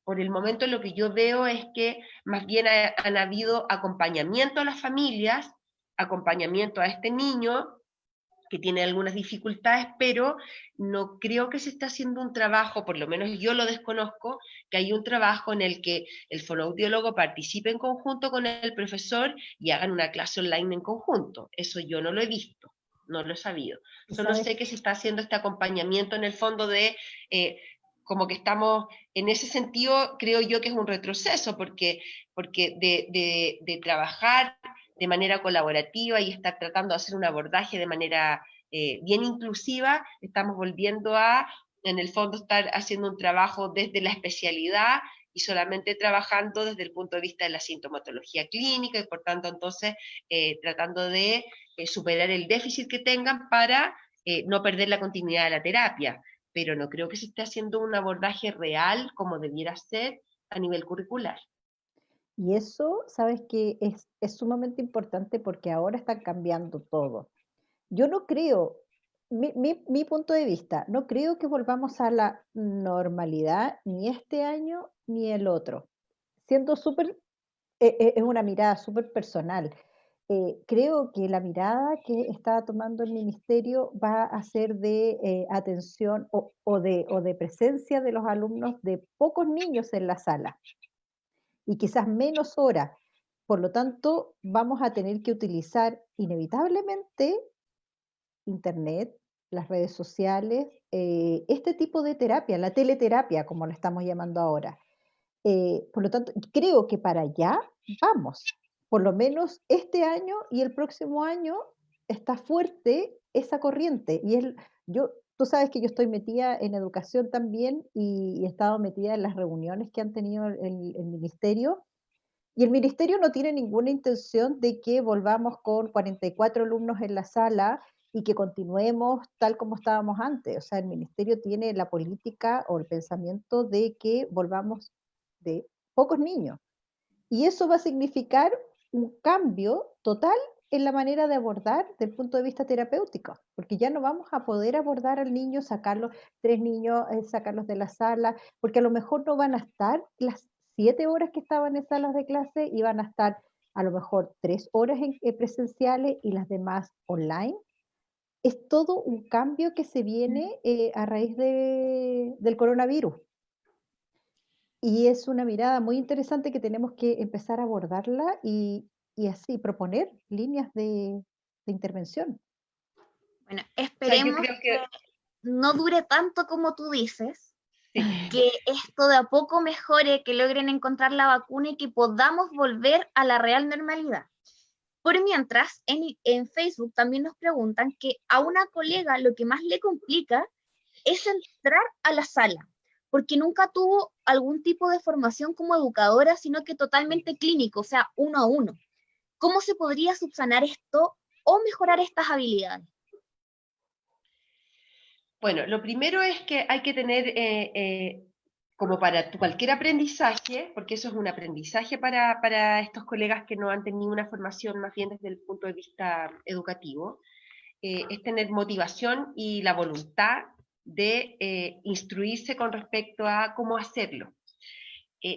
por el momento lo que yo veo es que más bien han habido acompañamiento a las familias, acompañamiento a este niño, que tiene algunas dificultades, pero no creo que se esté haciendo un trabajo, por lo menos yo lo desconozco, que hay un trabajo en el que el fonoaudiólogo participe en conjunto con el profesor y hagan una clase online en conjunto. Eso yo no lo he visto, no lo he sabido. Solo sé que se está haciendo este acompañamiento en el fondo de, como que estamos, en ese sentido, creo yo que es un retroceso, porque de trabajar de manera colaborativa y estar tratando de hacer un abordaje de manera bien inclusiva, estamos volviendo a, en el fondo, estar haciendo un trabajo desde la especialidad y solamente trabajando desde el punto de vista de la sintomatología clínica y por tanto entonces tratando de superar el déficit que tengan para no perder la continuidad de la terapia, pero no creo que se esté haciendo un abordaje real como debiera ser a nivel curricular. Y eso, sabes que es sumamente importante porque ahora está cambiando todo. Yo no creo, mi punto de vista, no creo que volvamos a la normalidad ni este año ni el otro. Siendo súper, es una mirada súper personal. Creo que la mirada que está tomando el ministerio va a ser de atención o de presencia de los alumnos de pocos niños en la sala y quizás menos horas. Por lo tanto, vamos a tener que utilizar inevitablemente Internet, las redes sociales, este tipo de terapia, la teleterapia, como la estamos llamando ahora. Por lo tanto, creo que para allá vamos. Por lo menos este año y el próximo año está fuerte esa corriente. Tú sabes que yo estoy metida en educación también y he estado metida en las reuniones que han tenido el ministerio. Y el ministerio no tiene ninguna intención de que volvamos con 44 alumnos en la sala y que continuemos tal como estábamos antes. O sea, el ministerio tiene la política o el pensamiento de que volvamos de pocos niños. Y eso va a significar un cambio total en la manera de abordar desde el punto de vista terapéutico, porque ya no vamos a poder abordar al niño, sacarlos, 3 niños, sacarlos de la sala, porque a lo mejor no van a estar las 7 horas que estaban en salas de clase y van a estar a lo mejor 3 horas presenciales y las demás online. Es todo un cambio que se viene a raíz del coronavirus. Y es una mirada muy interesante que tenemos que empezar a abordarla y así proponer líneas de intervención. Bueno, O sea, yo esperemos creo que no dure tanto como tú dices, sí. que esto de a poco mejore, que logren encontrar la vacuna y que podamos volver a la real normalidad. Por mientras, en Facebook también nos preguntan que a una colega lo que más le complica es entrar a la sala, porque nunca tuvo algún tipo de formación como educadora, sino que totalmente clínico, o sea, 1 a 1. ¿Cómo se podría subsanar esto o mejorar estas habilidades? Bueno, lo primero es que hay que tener, como para cualquier aprendizaje, porque eso es un aprendizaje para estos colegas que no han tenido una formación más bien desde el punto de vista educativo, es tener motivación y la voluntad de instruirse con respecto a cómo hacerlo.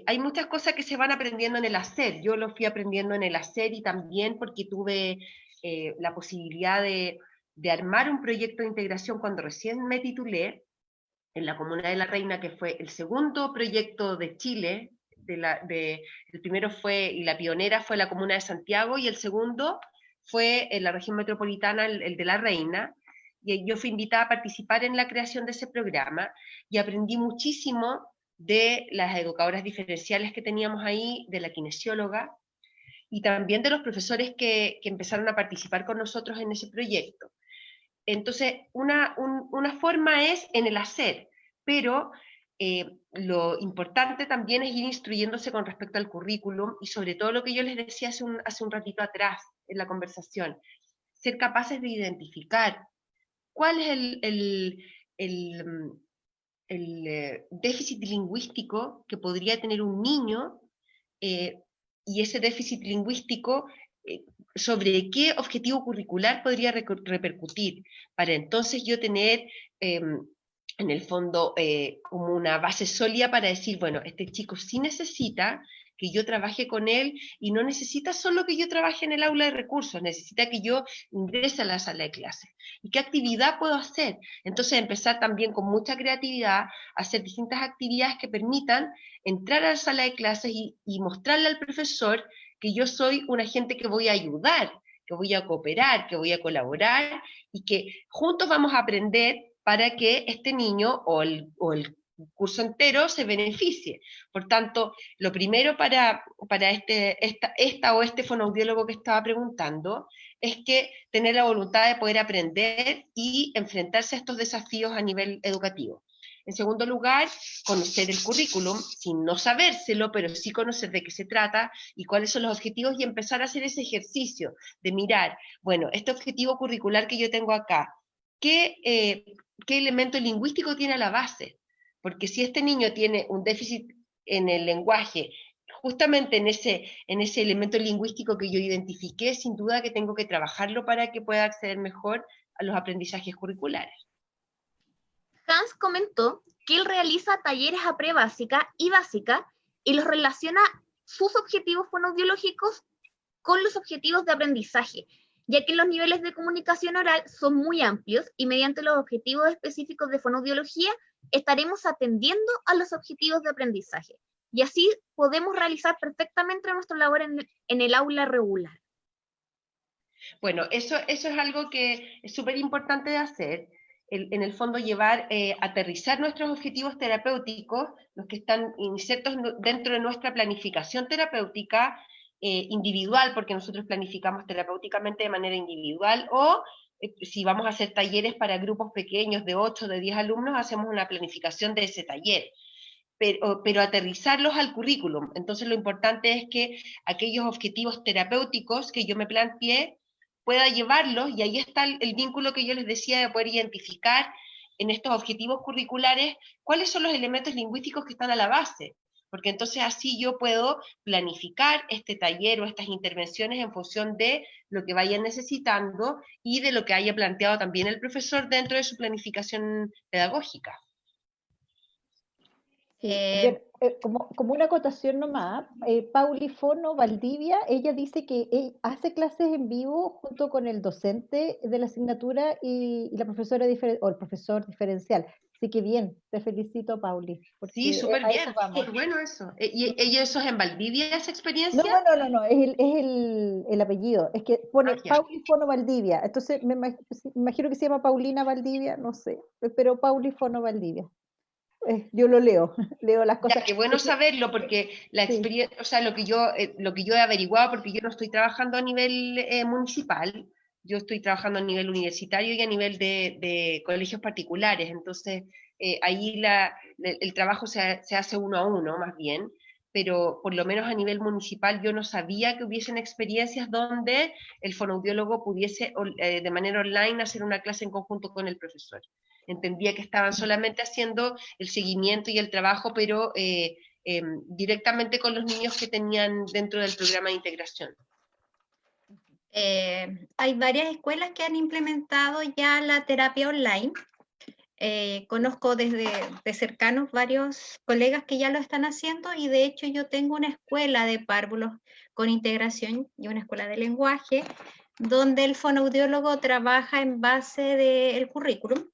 Hay muchas cosas que se van aprendiendo en el hacer. Yo lo fui aprendiendo en el hacer y también porque tuve la posibilidad de armar un proyecto de integración cuando recién me titulé en la Comuna de La Reina, que fue el segundo proyecto de Chile. El primero fue, y la pionera fue la Comuna de Santiago, y el segundo fue en la región metropolitana, el de La Reina. Y yo fui invitada a participar en la creación de ese programa y aprendí muchísimo de las educadoras diferenciales que teníamos ahí, de la kinesióloga, y también de los profesores que empezaron a participar con nosotros en ese proyecto. Entonces, una forma es en el hacer, pero lo importante también es ir instruyéndose con respecto al currículum y sobre todo lo que yo les decía hace un ratito atrás en la conversación, ser capaces de identificar cuál es el déficit lingüístico que podría tener un niño y ese déficit lingüístico sobre qué objetivo curricular podría repercutir para entonces yo tener en el fondo como una base sólida para decir, bueno, este chico sí necesita que yo trabaje con él, y no necesita solo que yo trabaje en el aula de recursos, necesita que yo ingrese a la sala de clases. ¿Y qué actividad puedo hacer? Entonces empezar también con mucha creatividad a hacer distintas actividades que permitan entrar a la sala de clases y mostrarle al profesor que yo soy un agente que voy a ayudar, que voy a cooperar, que voy a colaborar, y que juntos vamos a aprender para que este niño o el curso entero se beneficie. Por tanto, lo primero para esta o este fonoaudiólogo que estaba preguntando es que tener la voluntad de poder aprender y enfrentarse a estos desafíos a nivel educativo. En segundo lugar, conocer el currículum, sin no sabérselo, pero sí conocer de qué se trata y cuáles son los objetivos, y empezar a hacer ese ejercicio de mirar, bueno, este objetivo curricular que yo tengo acá, ¿qué elemento lingüístico tiene a la base? Porque si este niño tiene un déficit en el lenguaje, justamente en ese elemento lingüístico que yo identifiqué, sin duda que tengo que trabajarlo para que pueda acceder mejor a los aprendizajes curriculares. Hans comentó que él realiza talleres a prebásica y básica y los relaciona sus objetivos fonoaudiológicos con los objetivos de aprendizaje, ya que los niveles de comunicación oral son muy amplios y mediante los objetivos específicos de fonoaudiología estaremos atendiendo a los objetivos de aprendizaje. Y así podemos realizar perfectamente nuestra labor en el aula regular. Bueno, eso es algo que es súper importante de hacer. En el fondo llevar, aterrizar nuestros objetivos terapéuticos, los que están insertos dentro de nuestra planificación terapéutica individual, porque nosotros planificamos terapéuticamente de manera individual, o si vamos a hacer talleres para grupos pequeños de 8 o de 10 alumnos, hacemos una planificación de ese taller. Pero aterrizarlos al currículum. Entonces lo importante es que aquellos objetivos terapéuticos que yo me planteé, pueda llevarlos, y ahí está el vínculo que yo les decía de poder identificar en estos objetivos curriculares cuáles son los elementos lingüísticos que están a la base, porque entonces así yo puedo planificar este taller o estas intervenciones en función de lo que vayan necesitando y de lo que haya planteado también el profesor dentro de su planificación pedagógica. Como una acotación nomás, Pauli Fono Valdivia, ella dice que hace clases en vivo junto con el docente de la asignatura y la profesora o el profesor diferencial. Así que bien, te felicito, Pauli. Sí, súper bien, muy bueno eso. ¿Y eso es en Valdivia, esa experiencia? No, es el apellido. Es que pone Pauli Fono Valdivia. Entonces me imagino que se llama Paulina Valdivia, no sé, pero Pauli Fono Valdivia. Yo lo leo las cosas. Ya, qué bueno saberlo, porque la experiencia, o sea, lo que yo he averiguado, porque yo no estoy trabajando a nivel municipal, yo estoy trabajando a nivel universitario y a nivel de colegios particulares, entonces ahí el trabajo se hace uno a uno, más bien, pero por lo menos a nivel municipal yo no sabía que hubiesen experiencias donde el fonoaudiólogo pudiese de manera online hacer una clase en conjunto con el profesor. Entendía que estaban solamente haciendo el seguimiento y el trabajo, pero directamente con los niños que tenían dentro del programa de integración. Hay varias escuelas que han implementado ya la terapia online. Conozco de cercanos varios colegas que ya lo están haciendo, y de hecho yo tengo una escuela de párvulos con integración y una escuela de lenguaje donde el fonoaudiólogo trabaja en base del currículum.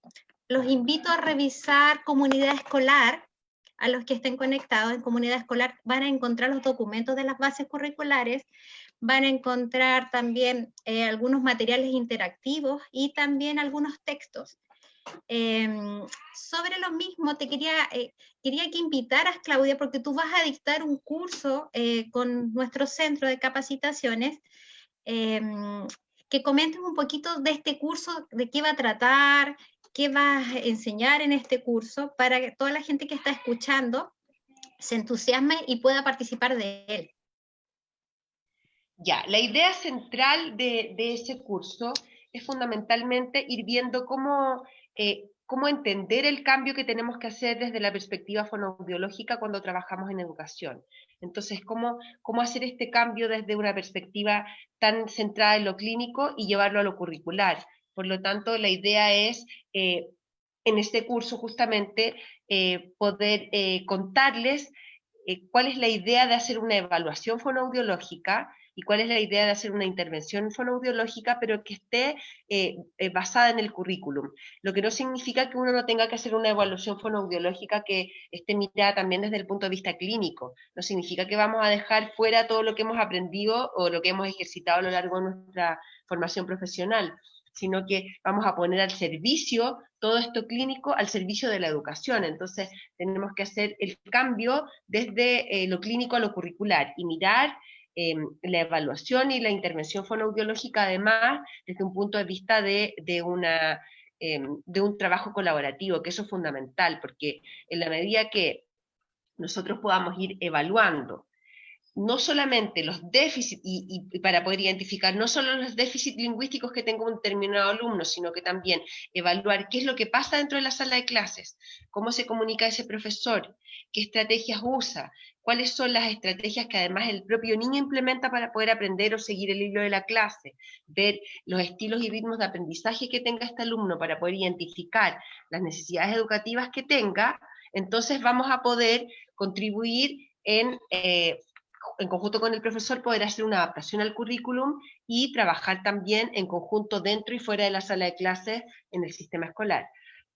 Los invito a revisar Comunidad Escolar. A los que estén conectados en Comunidad Escolar van a encontrar los documentos de las bases curriculares, van a encontrar también algunos materiales interactivos y también algunos textos. Sobre lo mismo, te quería que invitaras, Claudia, porque tú vas a dictar un curso con nuestro centro de capacitaciones, que comentes un poquito de este curso, de qué va a tratar, qué vas a enseñar en este curso, para que toda la gente que está escuchando se entusiasme y pueda participar de él. Ya, la idea central de ese curso es fundamentalmente ir viendo cómo entender el cambio que tenemos que hacer desde la perspectiva fonoaudiológica cuando trabajamos en educación. Entonces, cómo hacer este cambio desde una perspectiva tan centrada en lo clínico y llevarlo a lo curricular. Por lo tanto, la idea es, en este curso justamente, poder contarles cuál es la idea de hacer una evaluación fonoaudiológica y cuál es la idea de hacer una intervención fonoaudiológica, pero que esté basada en el currículum. Lo que no significa que uno no tenga que hacer una evaluación fonoaudiológica que esté mirada también desde el punto de vista clínico. No significa que vamos a dejar fuera todo lo que hemos aprendido o lo que hemos ejercitado a lo largo de nuestra formación profesional, sino que vamos a poner al servicio todo esto clínico, al servicio de la educación. Entonces tenemos que hacer el cambio desde lo clínico a lo curricular y mirar la evaluación y la intervención fonoaudiológica además desde un punto de vista de un trabajo colaborativo, que eso es fundamental, porque en la medida que nosotros podamos ir evaluando no solamente los déficits, y para poder identificar no solo los déficits lingüísticos que tenga un determinado alumno, sino que también evaluar qué es lo que pasa dentro de la sala de clases, cómo se comunica ese profesor, qué estrategias usa, cuáles son las estrategias que además el propio niño implementa para poder aprender o seguir el hilo de la clase, ver los estilos y ritmos de aprendizaje que tenga este alumno para poder identificar las necesidades educativas que tenga. Entonces vamos a poder contribuir en conjunto con el profesor, poder hacer una adaptación al currículum y trabajar también en conjunto dentro y fuera de la sala de clases en el sistema escolar.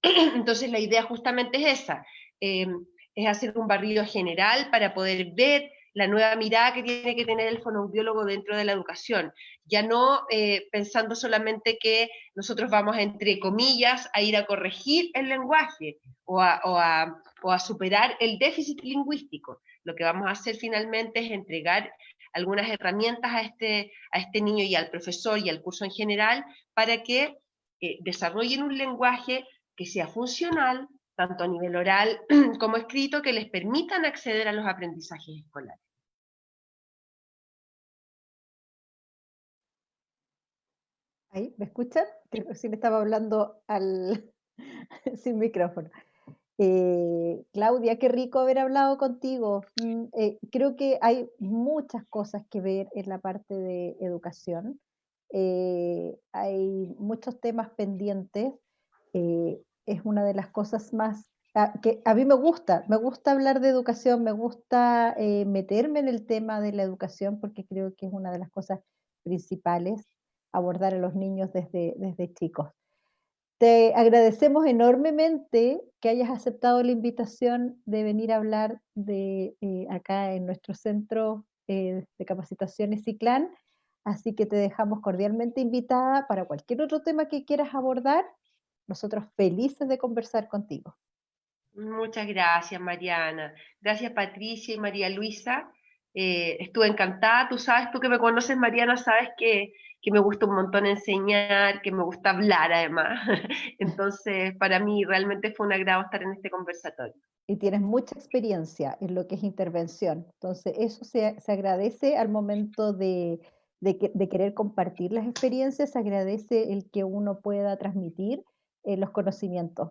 Entonces la idea justamente es esa, es hacer un barrido general para poder ver la nueva mirada que tiene que tener el fonoaudiólogo dentro de la educación, ya no pensando solamente que nosotros vamos, entre comillas, a ir a corregir el lenguaje o a superar el déficit lingüístico. Lo que vamos a hacer finalmente es entregar algunas herramientas a este niño y al profesor y al curso en general para que desarrollen un lenguaje que sea funcional, tanto a nivel oral como escrito, que les permitan acceder a los aprendizajes escolares. ¿Ahí? ¿Me escuchan? Que recién estaba hablando sin micrófono. Claudia, qué rico haber hablado contigo. Creo que hay muchas cosas que ver en la parte de educación. Hay muchos temas pendientes. Es una de las cosas más que a mí me gusta hablar de educación, me gusta meterme en el tema de la educación porque creo que es una de las cosas principales, abordar a los niños desde chicos. Te agradecemos enormemente que hayas aceptado la invitación de venir a hablar acá en nuestro centro de capacitaciones CICLAN, así que te dejamos cordialmente invitada para cualquier otro tema que quieras abordar. Nosotros felices de conversar contigo. Muchas gracias, Mariana. Gracias, Patricia y María Luisa. Estuve encantada. Tú que me conoces, Mariana, sabes que me gusta un montón enseñar, que me gusta hablar además. Entonces, para mí realmente fue un agrado estar en este conversatorio. Y tienes mucha experiencia en lo que es intervención. Entonces, eso se agradece al momento de querer compartir las experiencias, se agradece el que uno pueda transmitir los conocimientos.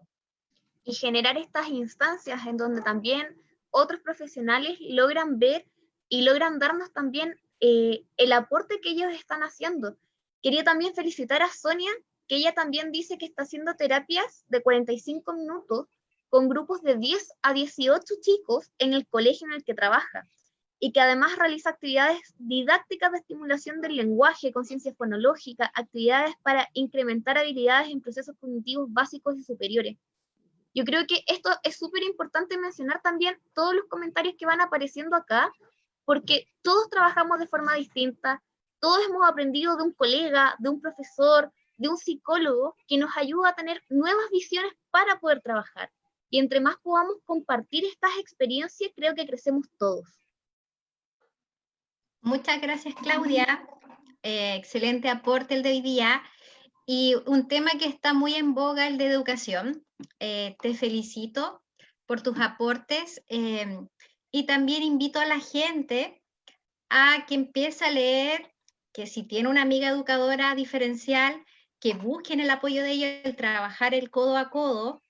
Y generar estas instancias en donde también otros profesionales logran ver y logran darnos también el aporte que ellos están haciendo. Quería también felicitar a Sonia, que ella también dice que está haciendo terapias de 45 minutos con grupos de 10 a 18 chicos en el colegio en el que trabaja, y que además realiza actividades didácticas de estimulación del lenguaje, conciencia fonológica, actividades para incrementar habilidades en procesos cognitivos básicos y superiores. Yo creo que esto es súper importante mencionar también todos los comentarios que van apareciendo acá, porque todos trabajamos de forma distinta, todos hemos aprendido de un colega, de un profesor, de un psicólogo, que nos ayuda a tener nuevas visiones para poder trabajar. Y entre más podamos compartir estas experiencias, creo que crecemos todos. Muchas gracias, Claudia. Excelente aporte el de hoy día. Y un tema que está muy en boga, el de educación. Te felicito por tus aportes y también invito a la gente a que empiece a leer, que si tiene una amiga educadora diferencial, que busquen el apoyo de ella, el trabajar el codo a codo.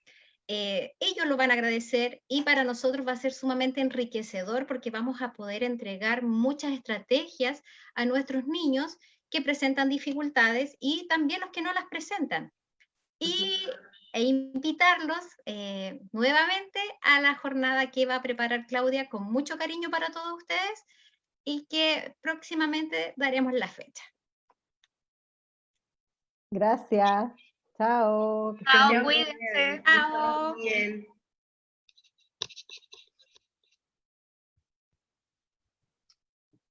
Ellos lo van a agradecer y para nosotros va a ser sumamente enriquecedor porque vamos a poder entregar muchas estrategias a nuestros niños que presentan dificultades y también los que no las presentan. Y e invitarlos nuevamente a la jornada que va a preparar Claudia con mucho cariño para todos ustedes y que próximamente daremos la fecha. Gracias. Chao. Que estén Chao, muy bien. cuídense. Chao. Bien.